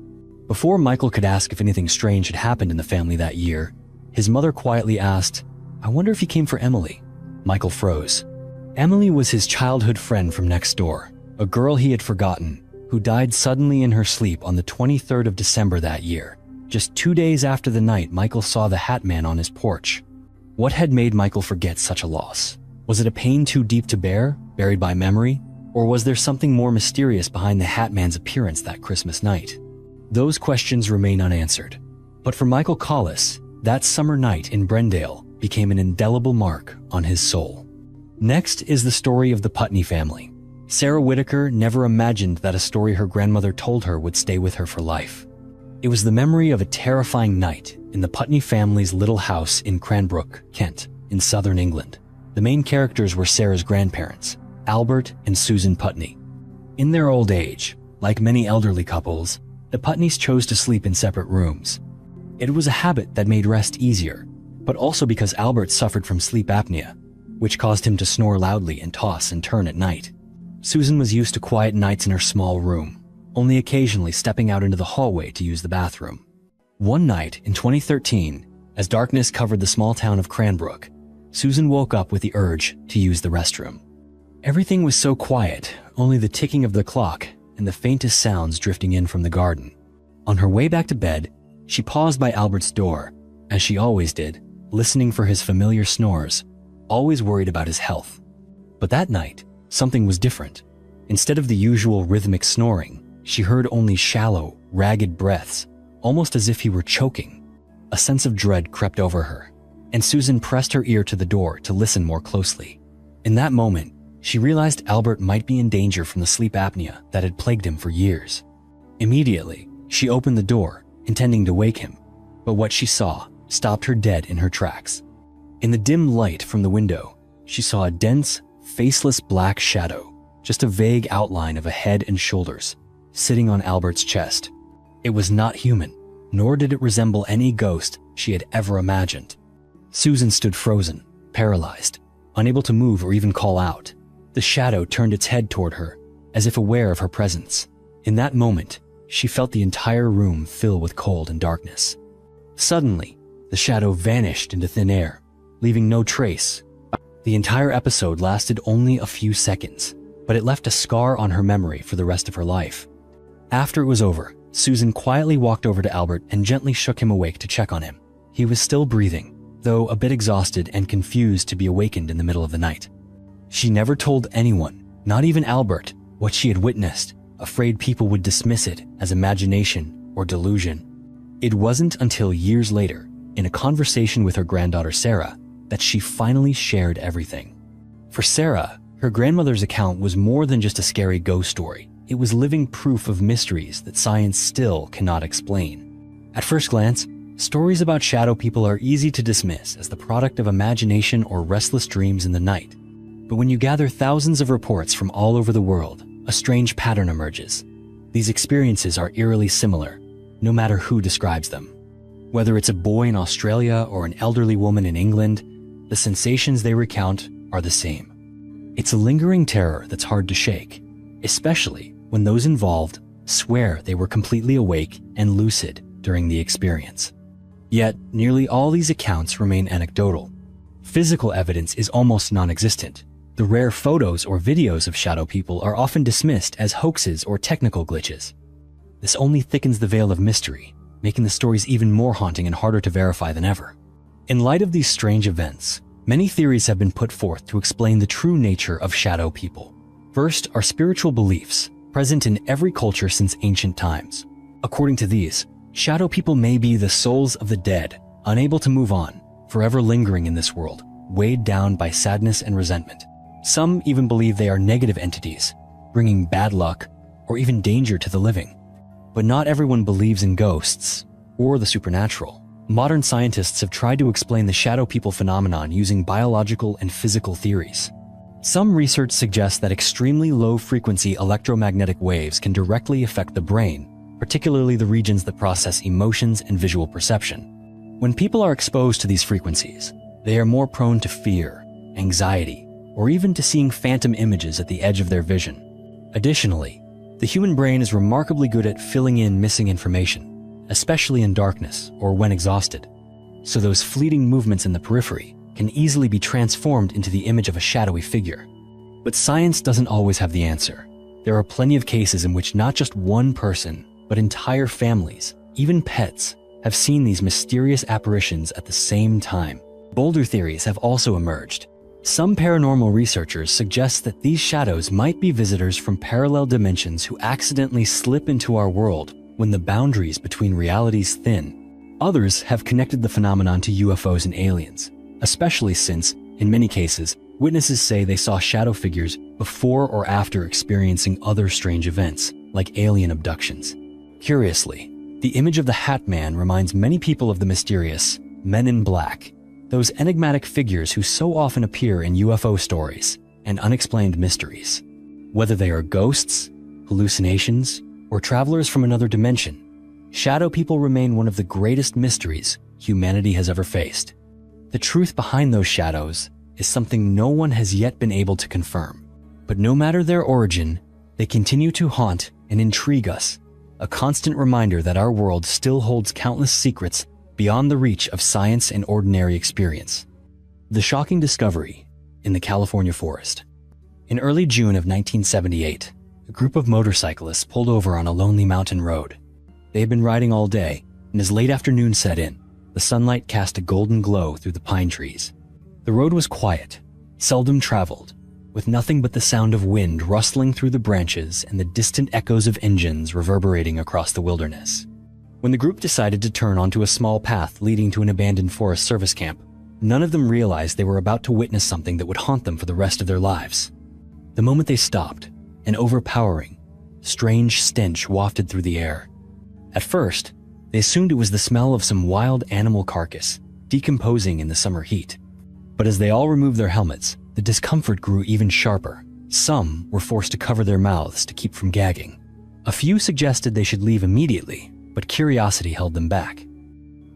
Before Michael could ask if anything strange had happened in the family that year, his mother quietly asked, "I wonder if he came for Emily." Michael froze. Emily was his childhood friend from next door, a girl he had forgotten, who died suddenly in her sleep on the 23rd of December that year, just 2 days after the night Michael saw the Hat Man on his porch. What had made Michael forget such a loss? Was it a pain too deep to bear, buried by memory? Or was there something more mysterious behind the Hat Man's appearance that Christmas night? Those questions remain unanswered. But for Michael Collis, that summer night in Brendale became an indelible mark on his soul. Next is the story of the Putney family. Sarah Whitaker never imagined that a story her grandmother told her would stay with her for life. It was the memory of a terrifying night in the Putney family's little house in Cranbrook, Kent, in southern England. The main characters were Sarah's grandparents, Albert and Susan Putney. In their old age, like many elderly couples, the Putneys chose to sleep in separate rooms. It was a habit that made rest easier, but also because Albert suffered from sleep apnea, which caused him to snore loudly and toss and turn at night. Susan was used to quiet nights in her small room, only occasionally stepping out into the hallway to use the bathroom. One night in 2013, as darkness covered the small town of Cranbrook, Susan woke up with the urge to use the restroom. Everything was so quiet, only the ticking of the clock and the faintest sounds drifting in from the garden. On her way back to bed, she paused by Albert's door, as she always did, listening for his familiar snores, always worried about his health. But that night, something was different. Instead of the usual rhythmic snoring, she heard only shallow, ragged breaths, almost as if he were choking. A sense of dread crept over her, and Susan pressed her ear to the door to listen more closely. In that moment, she realized Albert might be in danger from the sleep apnea that had plagued him for years. Immediately, she opened the door, intending to wake him, but what she saw stopped her dead in her tracks. In the dim light from the window, she saw a dense, faceless black shadow, just a vague outline of a head and shoulders, sitting on Albert's chest. It was not human, nor did it resemble any ghost she had ever imagined. Susan stood frozen, paralyzed, unable to move or even call out. The shadow turned its head toward her, as if aware of her presence. In that moment, she felt the entire room fill with cold and darkness. Suddenly, the shadow vanished into thin air, leaving no trace. The entire episode lasted only a few seconds, but it left a scar on her memory for the rest of her life. After it was over, Susan quietly walked over to Albert and gently shook him awake to check on him. He was still breathing, though a bit exhausted and confused to be awakened in the middle of the night. She never told anyone, not even Albert, what she had witnessed, afraid people would dismiss it as imagination or delusion. It wasn't until years later, in a conversation with her granddaughter Sarah, that she finally shared everything. For Sarah, her grandmother's account was more than just a scary ghost story. It was living proof of mysteries that science still cannot explain. At first glance, stories about shadow people are easy to dismiss as the product of imagination or restless dreams in the night. But when you gather thousands of reports from all over the world, a strange pattern emerges. These experiences are eerily similar, no matter who describes them. Whether it's a boy in Australia or an elderly woman in England, the sensations they recount are the same. It's a lingering terror that's hard to shake, especially when those involved swear they were completely awake and lucid during the experience. Yet, nearly all these accounts remain anecdotal. Physical evidence is almost non-existent. The rare photos or videos of shadow people are often dismissed as hoaxes or technical glitches. This only thickens the veil of mystery, making the stories even more haunting and harder to verify than ever. In light of these strange events, many theories have been put forth to explain the true nature of shadow people. First are spiritual beliefs, present in every culture since ancient times. According to these, shadow people may be the souls of the dead, unable to move on, forever lingering in this world, weighed down by sadness and resentment. Some even believe they are negative entities, bringing bad luck or even danger to the living. But not everyone believes in ghosts or the supernatural. Modern scientists have tried to explain the shadow people phenomenon using biological and physical theories. Some research suggests that extremely low-frequency electromagnetic waves can directly affect the brain, particularly the regions that process emotions and visual perception. When people are exposed to these frequencies, they are more prone to fear, anxiety, or even to seeing phantom images at the edge of their vision. Additionally, the human brain is remarkably good at filling in missing information, especially in darkness or when exhausted. So those fleeting movements in the periphery can easily be transformed into the image of a shadowy figure. But science doesn't always have the answer. There are plenty of cases in which not just one person, but entire families, even pets, have seen these mysterious apparitions at the same time. Bolder theories have also emerged. Some paranormal researchers suggest that these shadows might be visitors from parallel dimensions who accidentally slip into our world when the boundaries between realities thin. Others have connected the phenomenon to UFOs and aliens, especially since, in many cases, witnesses say they saw shadow figures before or after experiencing other strange events, like alien abductions. Curiously, the image of the Hat Man reminds many people of the mysterious Men in Black, those enigmatic figures who so often appear in UFO stories and unexplained mysteries. Whether they are ghosts, hallucinations, or travelers from another dimension, shadow people remain one of the greatest mysteries humanity has ever faced. The truth behind those shadows is something no one has yet been able to confirm. But no matter their origin, they continue to haunt and intrigue us, a constant reminder that our world still holds countless secrets beyond the reach of science and ordinary experience. The shocking discovery in the California forest. In early June of 1978, a group of motorcyclists pulled over on a lonely mountain road. They had been riding all day, and as late afternoon set in, the sunlight cast a golden glow through the pine trees. The road was quiet, seldom traveled, with nothing but the sound of wind rustling through the branches and the distant echoes of engines reverberating across the wilderness. When the group decided to turn onto a small path leading to an abandoned Forest Service camp, none of them realized they were about to witness something that would haunt them for the rest of their lives. The moment they stopped, an overpowering, strange stench wafted through the air. At first, they assumed it was the smell of some wild animal carcass, decomposing in the summer heat. But as they all removed their helmets, the discomfort grew even sharper. Some were forced to cover their mouths to keep from gagging. A few suggested they should leave immediately, but curiosity held them back.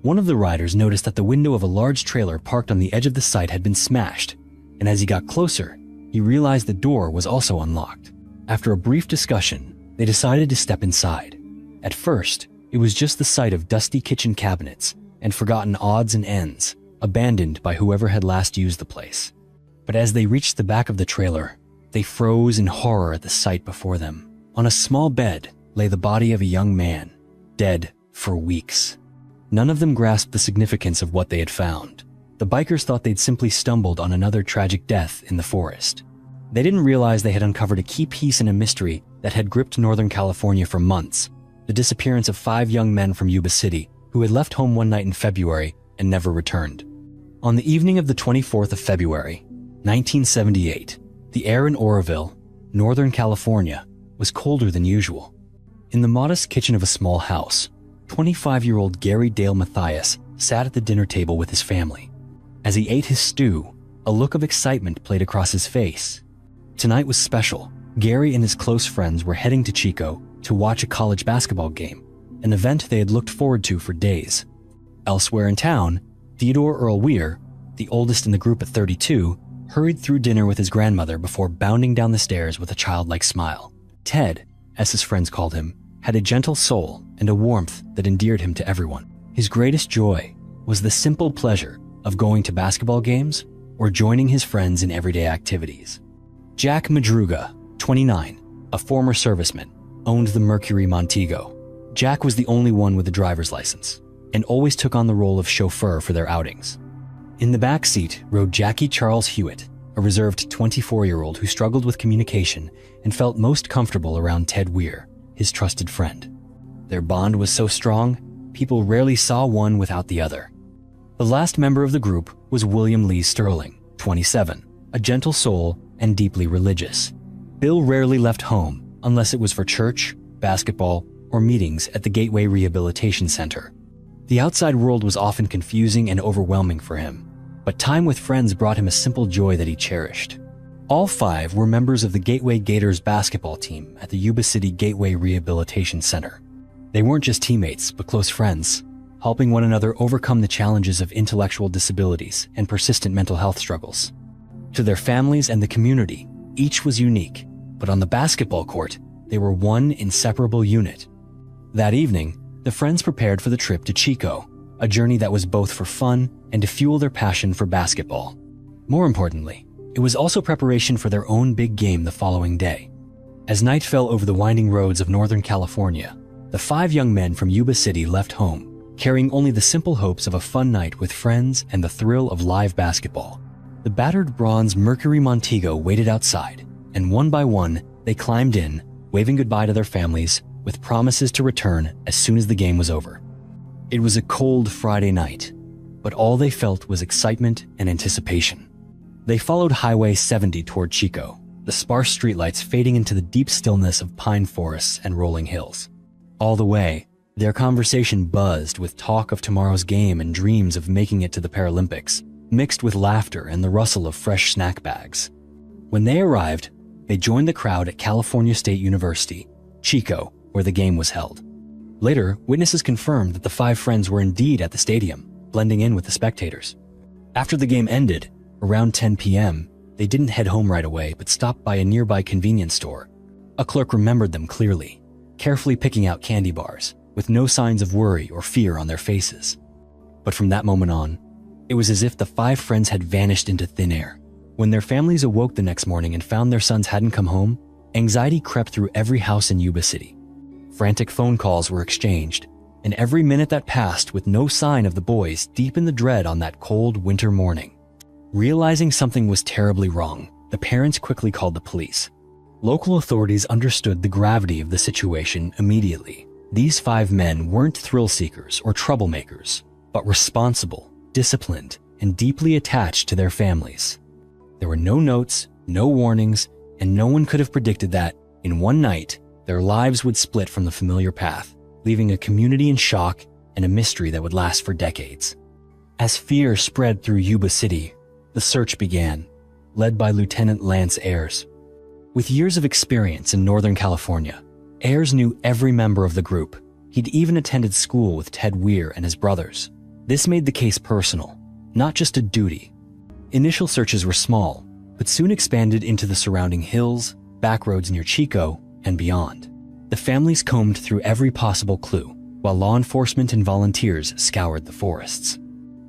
One of the riders noticed that the window of a large trailer parked on the edge of the site had been smashed, and as he got closer, he realized the door was also unlocked. After a brief discussion, they decided to step inside. At first, it was just the sight of dusty kitchen cabinets and forgotten odds and ends, abandoned by whoever had last used the place. But as they reached the back of the trailer, they froze in horror at the sight before them. On a small bed lay the body of a young man, dead for weeks. None of them grasped the significance of what they had found. The bikers thought they'd simply stumbled on another tragic death in the forest. They didn't realize they had uncovered a key piece in a mystery that had gripped Northern California for months: the disappearance of 5 young men from Yuba City who had left home one night in February and never returned. On the evening of the 24th of February, 1978, the air in Oroville, Northern California, was colder than usual. In the modest kitchen of a small house, 25-year-old Gary Dale Mathias sat at the dinner table with his family. As he ate his stew, a look of excitement played across his face. Tonight was special. Gary and his close friends were heading to Chico to watch a college basketball game, an event they had looked forward to for days. Elsewhere in town, Theodore Earl Weir, the oldest in the group at 32, hurried through dinner with his grandmother before bounding down the stairs with a childlike smile. Ted, as his friends called him, had a gentle soul and a warmth that endeared him to everyone. His greatest joy was the simple pleasure of going to basketball games or joining his friends in everyday activities. Jack Madruga, 29, a former serviceman, owned the Mercury Montego. Jack was the only one with a driver's license and always took on the role of chauffeur for their outings. In the back seat rode Jackie Charles Hewitt, a reserved 24-year-old who struggled with communication and felt most comfortable around Ted Weir, his trusted friend. Their bond was so strong, people rarely saw one without the other. The last member of the group was William Lee Sterling, 27, a gentle soul and deeply religious. Bill rarely left home unless it was for church, basketball, or meetings at the Gateway Rehabilitation Center. The outside world was often confusing and overwhelming for him, but time with friends brought him a simple joy that he cherished. All 5 were members of the Gateway Gators basketball team at the Yuba City Gateway Rehabilitation Center. They weren't just teammates, but close friends, helping one another overcome the challenges of intellectual disabilities and persistent mental health struggles. To their families and the community, each was unique, but on the basketball court, they were one inseparable unit. That evening, the friends prepared for the trip to Chico, a journey that was both for fun and to fuel their passion for basketball. More importantly, it was also preparation for their own big game the following day. As night fell over the winding roads of Northern California, the 5 young men from Yuba City left home, carrying only the simple hopes of a fun night with friends and the thrill of live basketball. The battered bronze Mercury Montego waited outside, and one by one, they climbed in, waving goodbye to their families, with promises to return as soon as the game was over. It was a cold Friday night, but all they felt was excitement and anticipation. They followed Highway 70 toward Chico, the sparse streetlights fading into the deep stillness of pine forests and rolling hills. All the way, their conversation buzzed with talk of tomorrow's game and dreams of making it to the Paralympics, mixed with laughter and the rustle of fresh snack bags. When they arrived, they joined the crowd at California State University, Chico, where the game was held. Later, witnesses confirmed that the 5 friends were indeed at the stadium, blending in with the spectators. After the game ended, around 10 p.m., they didn't head home right away but stopped by a nearby convenience store. A clerk remembered them clearly, carefully picking out candy bars, with no signs of worry or fear on their faces. But from that moment on, it was as if the 5 friends had vanished into thin air. When their families awoke the next morning and found their sons hadn't come home, anxiety crept through every house in Yuba City. Frantic phone calls were exchanged, and every minute that passed with no sign of the boys deepened the dread on that cold winter morning. Realizing something was terribly wrong, the parents quickly called the police. Local authorities understood the gravity of the situation immediately. These 5 men weren't thrill seekers or troublemakers, but responsible, disciplined, and deeply attached to their families. There were no notes, no warnings, and no one could have predicted that, in one night, their lives would split from the familiar path, leaving a community in shock and a mystery that would last for decades. As fear spread through Yuba City, the search began, led by Lieutenant Lance Ayers. With years of experience in Northern California, Ayers knew every member of the group. He'd even attended school with Ted Weir and his brothers. This made the case personal, not just a duty. Initial searches were small, but soon expanded into the surrounding hills, back roads near Chico, and beyond. The families combed through every possible clue, while law enforcement and volunteers scoured the forests.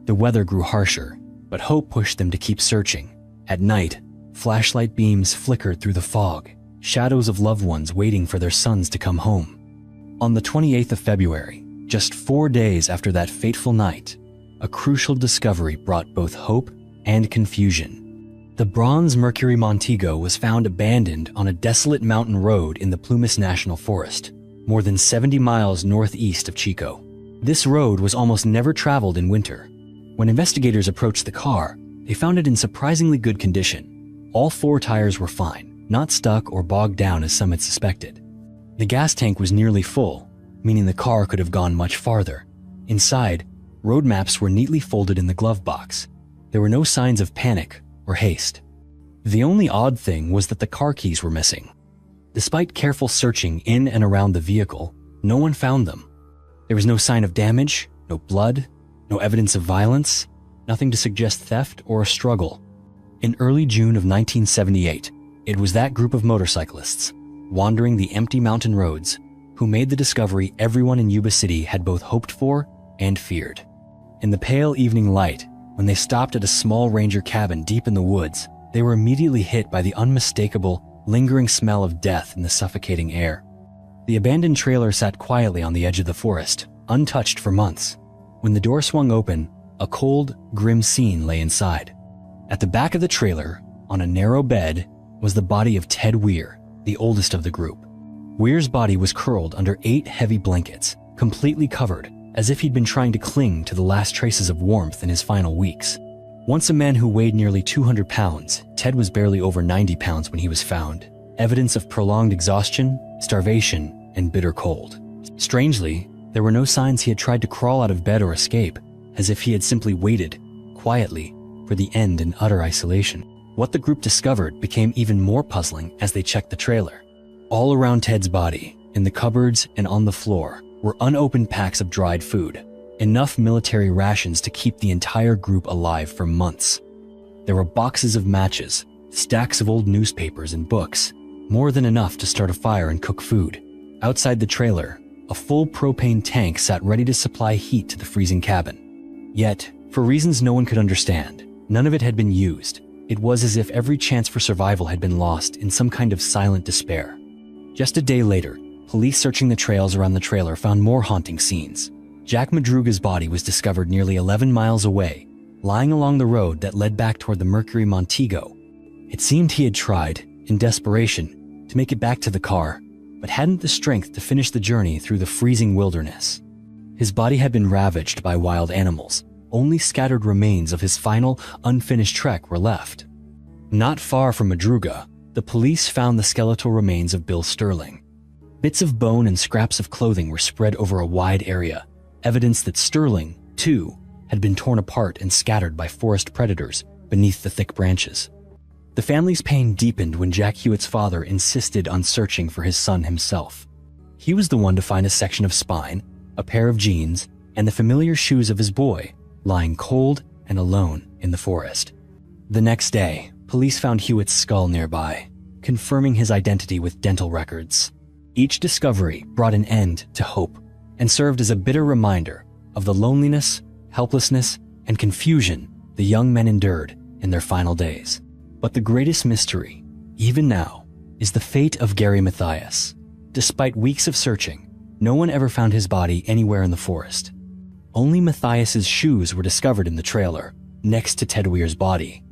The weather grew harsher, but hope pushed them to keep searching. At night, flashlight beams flickered through the fog, shadows of loved ones waiting for their sons to come home. On the 28th of February, Just 4 days after that fateful night, a crucial discovery brought both hope and confusion. The bronze Mercury Montego was found abandoned on a desolate mountain road in the Plumas National Forest, more than 70 miles northeast of Chico. This road was almost never traveled in winter. When investigators approached the car, they found it in surprisingly good condition. All 4 tires were fine, not stuck or bogged down as some had suspected. The gas tank was nearly full, meaning the car could have gone much farther. Inside, road maps were neatly folded in the glove box. There were no signs of panic or haste. The only odd thing was that the car keys were missing. Despite careful searching in and around the vehicle, no one found them. There was no sign of damage, no blood, no evidence of violence, nothing to suggest theft or a struggle. In early June of 1978, it was that group of motorcyclists, wandering the empty mountain roads, who made the discovery everyone in Yuba City had both hoped for and feared. In the pale evening light, when they stopped at a small ranger cabin deep in the woods, they were immediately hit by the unmistakable, lingering smell of death in the suffocating air. The abandoned trailer sat quietly on the edge of the forest, untouched for months. When the door swung open, a cold, grim scene lay inside. At the back of the trailer, on a narrow bed, was the body of Ted Weir, the oldest of the group. Weir's body was curled under 8 heavy blankets, completely covered, as if he'd been trying to cling to the last traces of warmth in his final weeks. Once a man who weighed nearly 200 pounds, Ted was barely over 90 pounds when he was found, evidence of prolonged exhaustion, starvation, and bitter cold. Strangely, there were no signs he had tried to crawl out of bed or escape, as if he had simply waited, quietly, for the end in utter isolation. What the group discovered became even more puzzling as they checked the trailer. All around Ted's body, in the cupboards and on the floor, were unopened packs of dried food, enough military rations to keep the entire group alive for months. There were boxes of matches, stacks of old newspapers and books, more than enough to start a fire and cook food. Outside the trailer, a full propane tank sat ready to supply heat to the freezing cabin. Yet, for reasons no one could understand, none of it had been used. It was as if every chance for survival had been lost in some kind of silent despair. Just a day later, police searching the trails around the trailer found more haunting scenes. Jack Madruga's body was discovered nearly 11 miles away, lying along the road that led back toward the Mercury Montego. It seemed he had tried, in desperation, to make it back to the car, but hadn't the strength to finish the journey through the freezing wilderness. His body had been ravaged by wild animals. Only scattered remains of his final, unfinished trek were left. Not far from Madruga, the police found the skeletal remains of Bill Sterling. Bits of bone and scraps of clothing were spread over a wide area, evidence that Sterling, too, had been torn apart and scattered by forest predators beneath the thick branches. The family's pain deepened when Jack Hewitt's father insisted on searching for his son himself. He was the one to find a section of spine, a pair of jeans, and the familiar shoes of his boy, lying cold and alone in the forest. The next day, police found Hewitt's skull nearby, confirming his identity with dental records. Each discovery brought an end to hope and served as a bitter reminder of the loneliness, helplessness, and confusion the young men endured in their final days. But the greatest mystery, even now, is the fate of Gary Mathias. Despite weeks of searching, no one ever found his body anywhere in the forest. Only Mathias's shoes were discovered in the trailer, next to Ted Weir's body.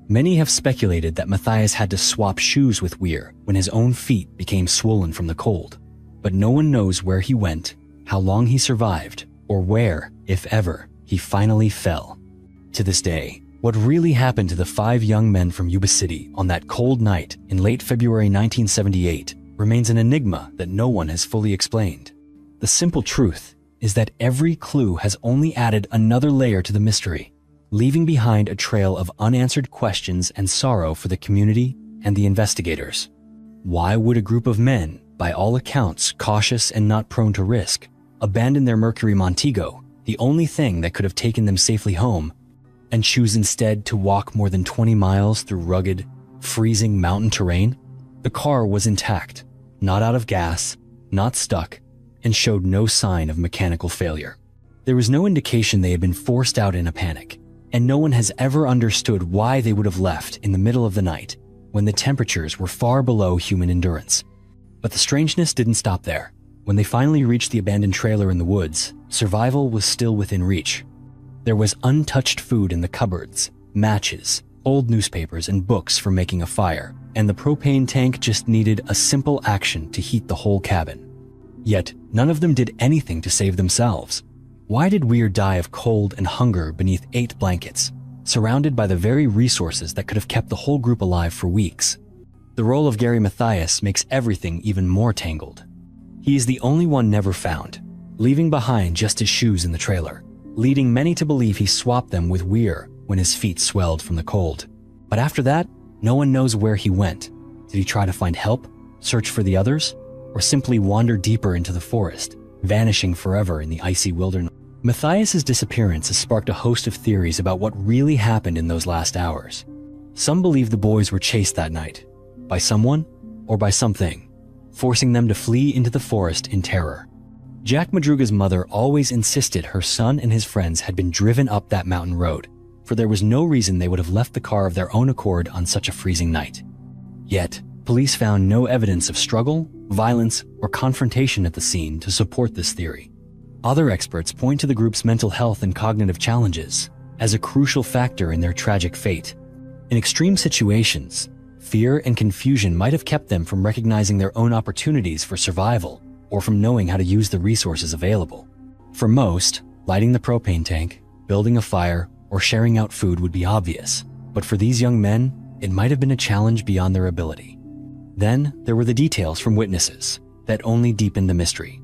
Many have speculated that Mathias had to swap shoes with Weir when his own feet became swollen from the cold. But no one knows where he went, how long he survived, or where, if ever, he finally fell. To this day, what really happened to the 5 young men from Yuba City on that cold night in late February 1978 remains an enigma that no one has fully explained. The simple truth is that every clue has only added another layer to the mystery, leaving behind a trail of unanswered questions and sorrow for the community and the investigators. Why would a group of men, by all accounts cautious and not prone to risk, abandon their Mercury Montego, the only thing that could have taken them safely home, and choose instead to walk more than 20 miles through rugged, freezing mountain terrain? The car was intact, not out of gas, not stuck, and showed no sign of mechanical failure. There was no indication they had been forced out in a panic, and no one has ever understood why they would have left in the middle of the night when the temperatures were far below human endurance. But the strangeness didn't stop there. When they finally reached the abandoned trailer in the woods, survival was still within reach. There was untouched food in the cupboards, matches, old newspapers, and books for making a fire, and the propane tank just needed a simple action to heat the whole cabin. Yet, none of them did anything to save themselves. Why did Weir die of cold and hunger beneath 8 blankets, surrounded by the very resources that could have kept the whole group alive for weeks? The role of Gary Mathias makes everything even more tangled. He is the only one never found, leaving behind just his shoes in the trailer, leading many to believe he swapped them with Weir when his feet swelled from the cold. But after that, no one knows where he went. Did he try to find help, search for the others, or simply wander deeper into the forest, vanishing forever in the icy wilderness? Mathias's disappearance has sparked a host of theories about what really happened in those last hours. Some believe the boys were chased that night, by someone or by something, forcing them to flee into the forest in terror. Jack Madruga's mother always insisted her son and his friends had been driven up that mountain road, for there was no reason they would have left the car of their own accord on such a freezing night. Yet, police found no evidence of struggle, violence, or confrontation at the scene to support this theory. Other experts point to the group's mental health and cognitive challenges as a crucial factor in their tragic fate. In extreme situations, fear and confusion might have kept them from recognizing their own opportunities for survival or from knowing how to use the resources available. For most, lighting the propane tank, building a fire, or sharing out food would be obvious, but for these young men, it might have been a challenge beyond their ability. Then, there were the details from witnesses that only deepened the mystery.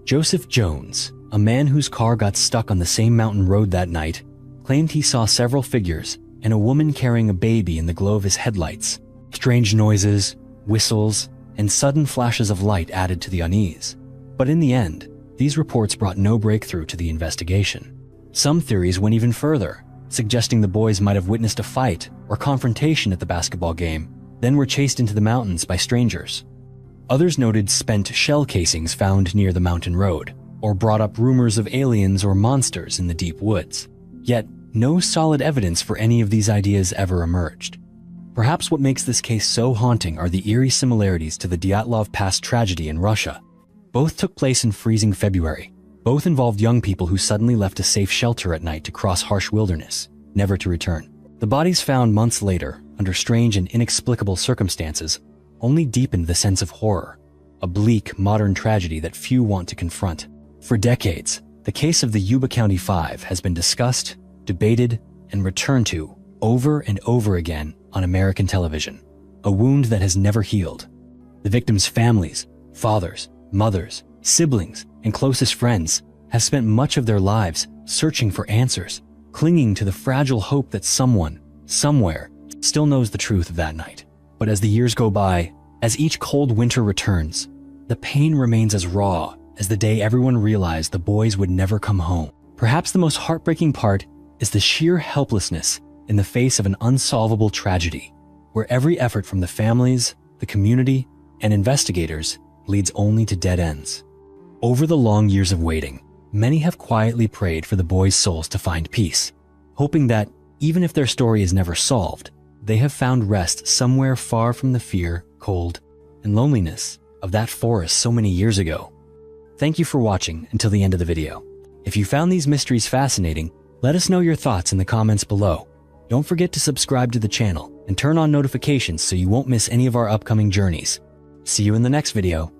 Joseph Jones, a man whose car got stuck on the same mountain road that night, claimed he saw several figures and a woman carrying a baby in the glow of his headlights. Strange noises, whistles, and sudden flashes of light added to the unease. But in the end, these reports brought no breakthrough to the investigation. Some theories went even further, suggesting the boys might have witnessed a fight or confrontation at the basketball game, then were chased into the mountains by strangers. Others noted spent shell casings found near the mountain road, or brought up rumors of aliens or monsters in the deep woods. Yet, no solid evidence for any of these ideas ever emerged. Perhaps what makes this case so haunting are the eerie similarities to the Dyatlov Pass tragedy in Russia. Both took place in freezing February. Both involved young people who suddenly left a safe shelter at night to cross harsh wilderness, never to return. The bodies found months later, under strange and inexplicable circumstances, only deepened the sense of horror, a bleak modern tragedy that few want to confront. For decades, the case of the Yuba County Five has been discussed, debated, and returned to over and over again on American television, a wound that has never healed. The victims' families, fathers, mothers, siblings, and closest friends have spent much of their lives searching for answers, clinging to the fragile hope that someone, somewhere, still knows the truth of that night. But as the years go by, as each cold winter returns, the pain remains as raw as the day everyone realized the boys would never come home. Perhaps the most heartbreaking part is the sheer helplessness in the face of an unsolvable tragedy, where every effort from the families, the community, and investigators leads only to dead ends. Over the long years of waiting, many have quietly prayed for the boys' souls to find peace, hoping that, even if their story is never solved, they have found rest somewhere far from the fear, cold, and loneliness of that forest so many years ago. Thank you for watching until the end of the video. If you found these mysteries fascinating, let us know your thoughts in the comments below. Don't forget to subscribe to the channel and turn on notifications so you won't miss any of our upcoming journeys. See you in the next video.